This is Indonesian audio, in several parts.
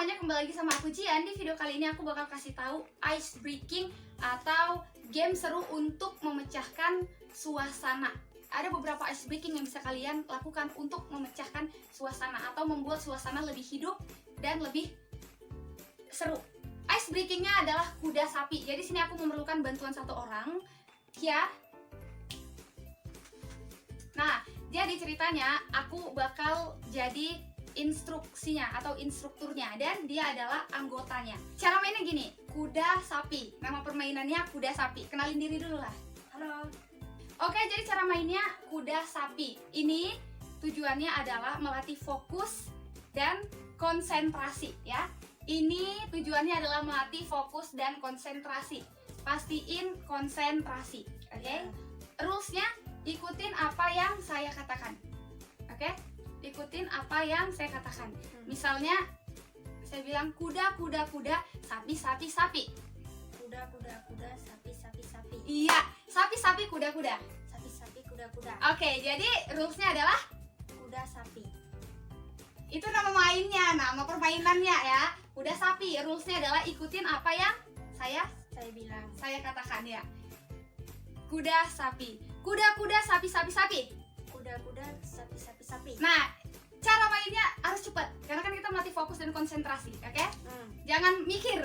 semuanya, kembali lagi sama aku Jian. Di video kali ini aku bakal kasih tahu ice breaking atau game seru untuk memecahkan suasana. Ada beberapa ice breaking yang bisa kalian lakukan untuk memecahkan suasana atau membuat suasana lebih hidup dan lebih seru. Ice breakingnya adalah kuda sapi. Jadi sini aku memerlukan bantuan satu orang, ya. Nah, jadi ceritanya aku bakal jadi instruksinya atau instrukturnya dan dia adalah anggotanya. Cara mainnya gini, kuda sapi. Nama permainannya kuda sapi. Kenalin diri dulu lah. Halo. Oke, jadi cara mainnya kuda sapi. Ini tujuannya adalah melatih fokus dan konsentrasi ya. Ini tujuannya adalah melatih fokus dan konsentrasi. Pastiin konsentrasi. Oke? Rulesnya ikutin apa yang saya katakan. Oke? Ikutin apa yang saya katakan. Misalnya saya bilang kuda, kuda, kuda, sapi, sapi, sapi. Kuda, kuda, kuda, sapi, sapi, sapi. Iya, sapi, sapi, kuda, kuda. Sapi, sapi, kuda, kuda. Oke, jadi rulesnya adalah Kuda, sapi. itu nama mainnya, nama permainannya ya. Kuda sapi, rulesnya adalah ikutin apa yang saya bilang. saya katakan ya. Kuda sapi, kuda, kuda, sapi, sapi, sapi. Kuda, kuda, sapi, sapi, sapi. Nah, cara mainnya harus cepat karena kan kita melatih fokus dan konsentrasi, oke? Jangan mikir.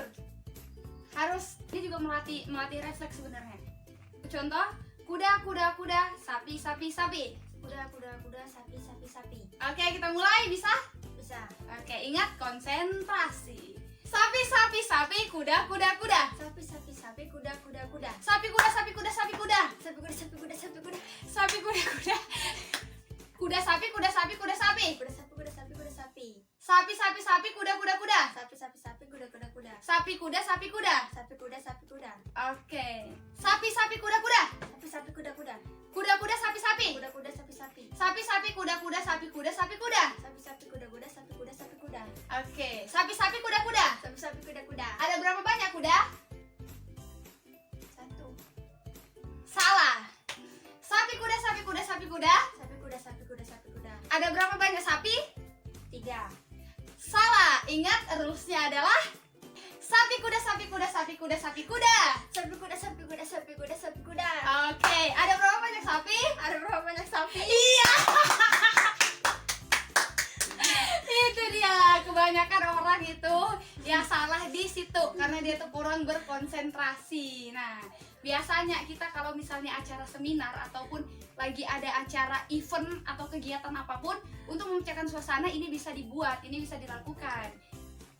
Harus ini juga melatih refleks sebenarnya. Contoh, kuda, kuda, kuda, sapi, sapi, sapi. Kuda, kuda, kuda, sapi, sapi, sapi. Oke, kita mulai, bisa? Bisa. Oke, ingat konsentrasi. Sapi, sapi, sapi, kuda, kuda, kuda. Sapi, sapi, sapi, kuda, kuda, kuda. Sapi, kuda, sapi, kuda, sapi, kuda. Sapi, kuda, sapi, kuda, sapi, kuda. Sapi, kuda, kuda. Kuda, sapi, kuda, sapi, kuda, sapi. Kuda, sapi, kuda, sapi, kuda, sapi. Sapi, sapi, sapi, kuda, kuda, kuda. Sapi, sapi, sapi, kuda, kuda, kuda. Sapi, kuda, sapi, kuda. Sapi, kuda, sapi, kuda. Oke. Sapi, sapi, kuda, kuda. Sapi, sapi, kuda, kuda. Kuda, kuda, sapi, sapi. Kuda, kuda, sapi, sapi. Sapi, sapi, kuda, kuda, sapi, kuda, sapi, kuda. Sapi, sapi, kuda, kuda, sapi, kuda, sapi, kuda. Oke. Sapi, sapi, kuda, kuda. Sapi, sapi, kuda, kuda. Ada berapa banyak kuda? Satu. Salah. Sapi, kuda, sapi, kuda, sapi, kuda. Sapi, kuda, sapi, kuda, sapi, kuda. Ada berapa banyak sapi? 3. Salah. Ingat rulesnya adalah sapi, kuda, sapi, kuda, sapi, kuda, sapi, kuda. Sapi, kuda, sapi, kuda, sapi, kuda, sapi, kuda. Oke. Ada berapa banyak sapi? Ada berapa banyak sapi? Iya. Itu dia, kebanyakan orang itu yang salah di situ karena dia tuh kurang berkonsentrasi. Nah, biasanya kita kalau misalnya acara seminar ataupun lagi ada acara event atau kegiatan apapun untuk memecahkan suasana ini bisa dibuat, ini bisa dilakukan.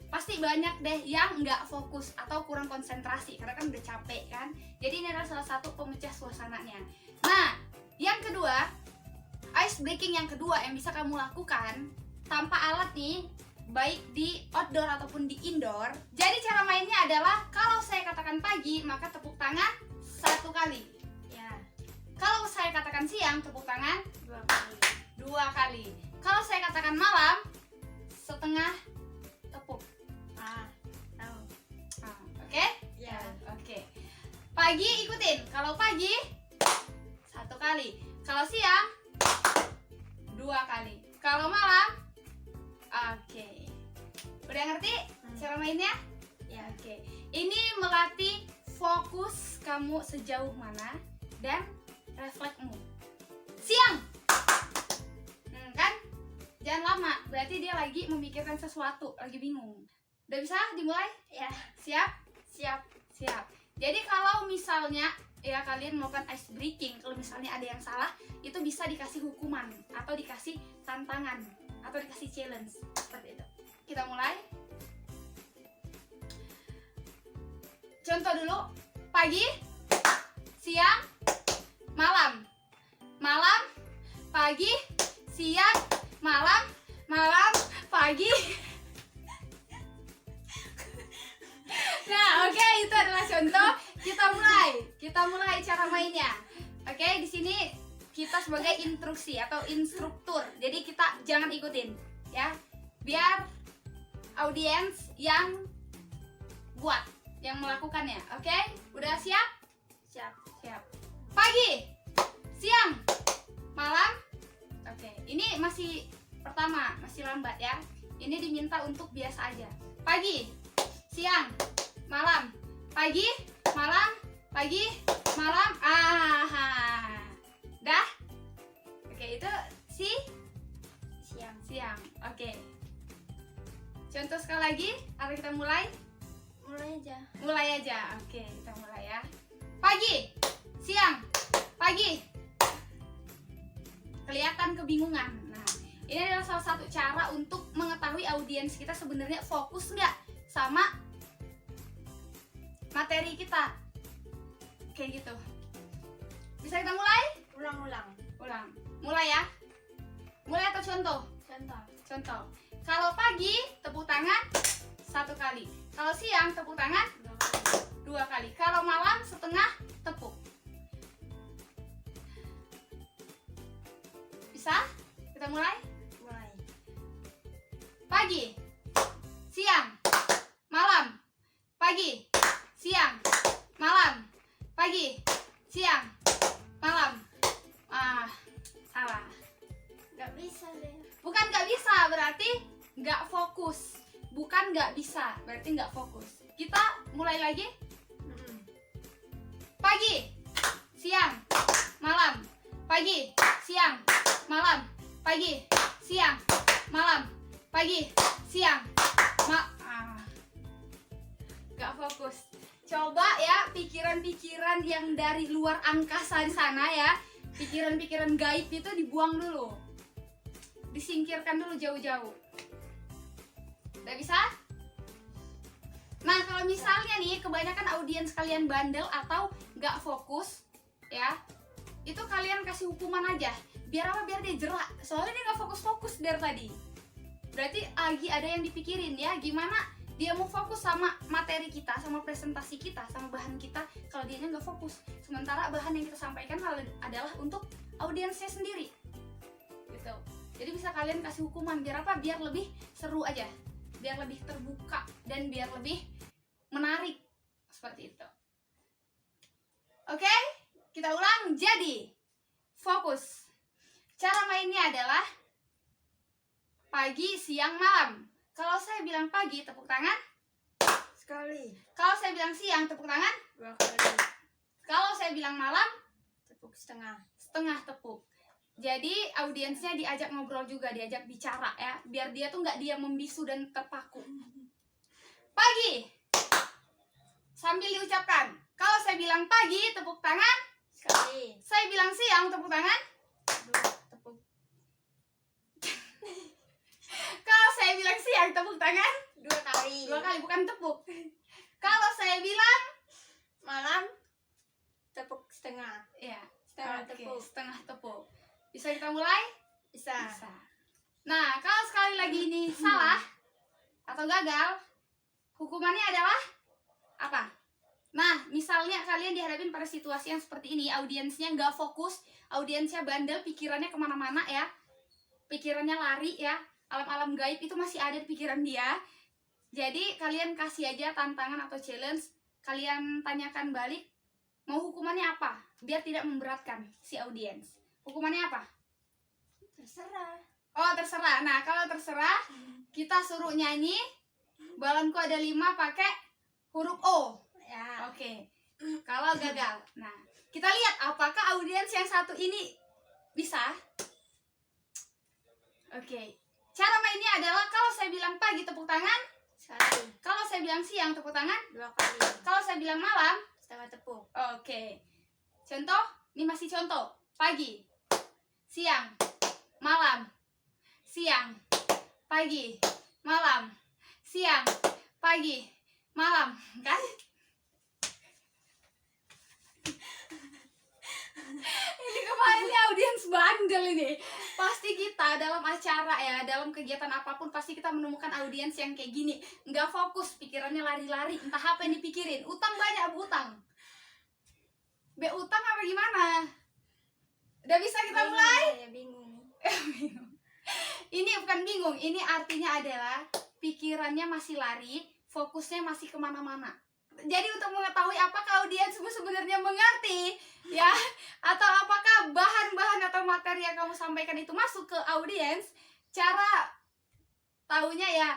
Pasti banyak deh yang nggak fokus atau kurang konsentrasi karena kan udah capek kan. Jadi ini adalah salah satu pemecah suasananya. Nah, yang kedua, ice breaking yang kedua yang bisa kamu lakukan tanpa alat nih, baik di outdoor ataupun di indoor. Jadi cara mainnya adalah kalau saya katakan pagi maka tepuk tangan 1 kali. Ya. Kalau saya katakan siang tepuk tangan 2 kali. 2 kali. Kalau saya katakan malam setengah tepuk. Tahu. Oke? Ya. Oke. Pagi ikutin. Kalau pagi 1 kali. Kalau siang 2 kali. Kalau malam oke. Udah ngerti cara mainnya? Ya. Oke. Ini melatih fokus kamu sejauh mana dan refleksmu. Siang. Kan? Jangan lama. Berarti dia lagi memikirkan sesuatu, lagi bingung. Udah bisa dimulai? Ya. Siap? Siap. Siap. Jadi kalau misalnya ya kalian melakukan ice breaking, kalau misalnya ada yang salah, itu bisa dikasih hukuman atau dikasih tantangan atau dikasih challenge seperti itu. Kita mulai. Contoh dulu, pagi, siang, malam. Malam, pagi, siang, malam, malam, pagi. Nah, oke, itu adalah contoh. Kita mulai cara mainnya. Oke, di sini kita sebagai instruksi atau instruktur. Jadi kita jangan ikutin, ya. Biar audiens yang buat, yang melakukannya. Oke? Udah siap? Siap. Siap. Pagi, siang, malam. Oke, ini masih pertama, masih lambat ya. Ini diminta untuk biasa aja. pagi, siang, malam, pagi, malam, pagi, malam. Dah? Oke, itu Siang. siang. Oke. Contoh sekali lagi, atau kita mulai? Mulai aja. Mulai aja. Oke, kita mulai ya. Pagi, siang, pagi. Kelihatan kebingungan. Nah, ini adalah salah satu cara untuk mengetahui audiens kita sebenarnya fokus nggak sama materi kita. Kayak gitu. Bisa kita mulai? Ulang-ulang. Ulang. Mulai ya. Mulai atau contoh? Contoh. Contoh. Kalau pagi, tepuk tangan 1 kali. Kalau siang, tepuk tangan 2 kali. Kalau malam, setengah tepuk. Bisa? Kita mulai? Mulai. Pagi, siang, malam. Pagi, siang, malam. Pagi, siang, malam. Salah. Gak bisa deh. Bukan nggak bisa, berarti nggak fokus. Bukan nggak bisa, berarti nggak fokus. Kita mulai lagi. Pagi, siang, malam. Pagi, siang, malam. Pagi, siang, malam. Pagi, siang, nggak fokus. Coba ya pikiran-pikiran yang dari luar angkasa di sana ya. Pikiran-pikiran gaib itu dibuang dulu. Disingkirkan dulu jauh-jauh. Udah bisa? Nah, kalau misalnya nih kebanyakan audiens kalian bandel atau nggak fokus, ya, itu kalian kasih hukuman aja. Biar apa? Biar dia jerak. Soalnya dia nggak fokus-fokus dari tadi. Berarti lagi ada yang dipikirin ya, gimana dia mau fokus sama materi kita, sama presentasi kita, sama bahan kita, kalau dia nggak fokus. Sementara bahan yang kita sampaikan adalah untuk audiensnya sendiri. Gitu. Jadi bisa kalian kasih hukuman, biar apa? Biar lebih seru aja, biar lebih terbuka, dan biar lebih menarik. Seperti itu. Oke, kita ulang. Jadi, fokus. Cara mainnya adalah pagi, siang, malam. Kalau saya bilang pagi, tepuk tangan. Sekali. Kalau saya bilang siang, tepuk tangan. 2 kali. Kalau saya bilang malam, Tepuk setengah. setengah tepuk. Jadi audiensnya diajak ngobrol juga, diajak bicara ya, biar dia tuh nggak diam membisu dan terpaku. Pagi, sambil diucapkan. Kalau saya bilang pagi, tepuk tangan. Sekali. Saya bilang siang, tepuk tangan. 2 tepuk. Kalau saya bilang siang, tepuk tangan. 2 kali. 2 kali, bukan tepuk. Kalau saya bilang Malam. Tepuk setengah. ya, Setengah oke, tepuk. setengah tepuk. Bisa kita mulai? Bisa. Bisa. Nah, kalau sekali lagi ini salah atau gagal, hukumannya adalah apa? Nah, misalnya kalian dihadapin pada situasi yang seperti ini, audiensnya nggak fokus, audiensnya bandel, pikirannya kemana-mana ya, pikirannya lari ya, alam-alam gaib itu masih ada di pikiran dia. Jadi kalian kasih aja tantangan atau challenge, kalian tanyakan balik, mau hukumannya apa? Biar tidak memberatkan si audiens. Hukumannya apa? Terserah. Oh, terserah. Nah, kalau terserah, kita suruh nyanyi balonku ada 5 pakai huruf O. Ya. Oke. Kalau gagal. Nah, kita lihat apakah audiens yang satu ini bisa. Oke. Cara mainnya adalah kalau saya bilang pagi, tepuk tangan. Sekali. Kalau saya bilang siang, tepuk tangan. 2 kali. Kalau saya bilang malam. Setengah tepuk. Oke. Contoh, ini masih contoh. Pagi, siang, malam, siang, pagi, malam, siang, pagi, malam, kan? Ini kemarinnya audiens bandel ini. Pasti kita dalam acara ya, dalam kegiatan apapun pasti kita menemukan audiens yang kayak gini, nggak fokus, pikirannya lari-lari, entah apa yang dipikirin. Utang banyak, utang. Utang apa gimana? Udah bisa kita mulai? Ya bingung. Ini bukan bingung, ini artinya adalah pikirannya masih lari, fokusnya masih kemana-mana. Jadi untuk mengetahui apakah audiens sebenarnya mengerti ya, atau apakah bahan-bahan atau materi yang kamu sampaikan itu masuk ke audiens, cara tahunya ya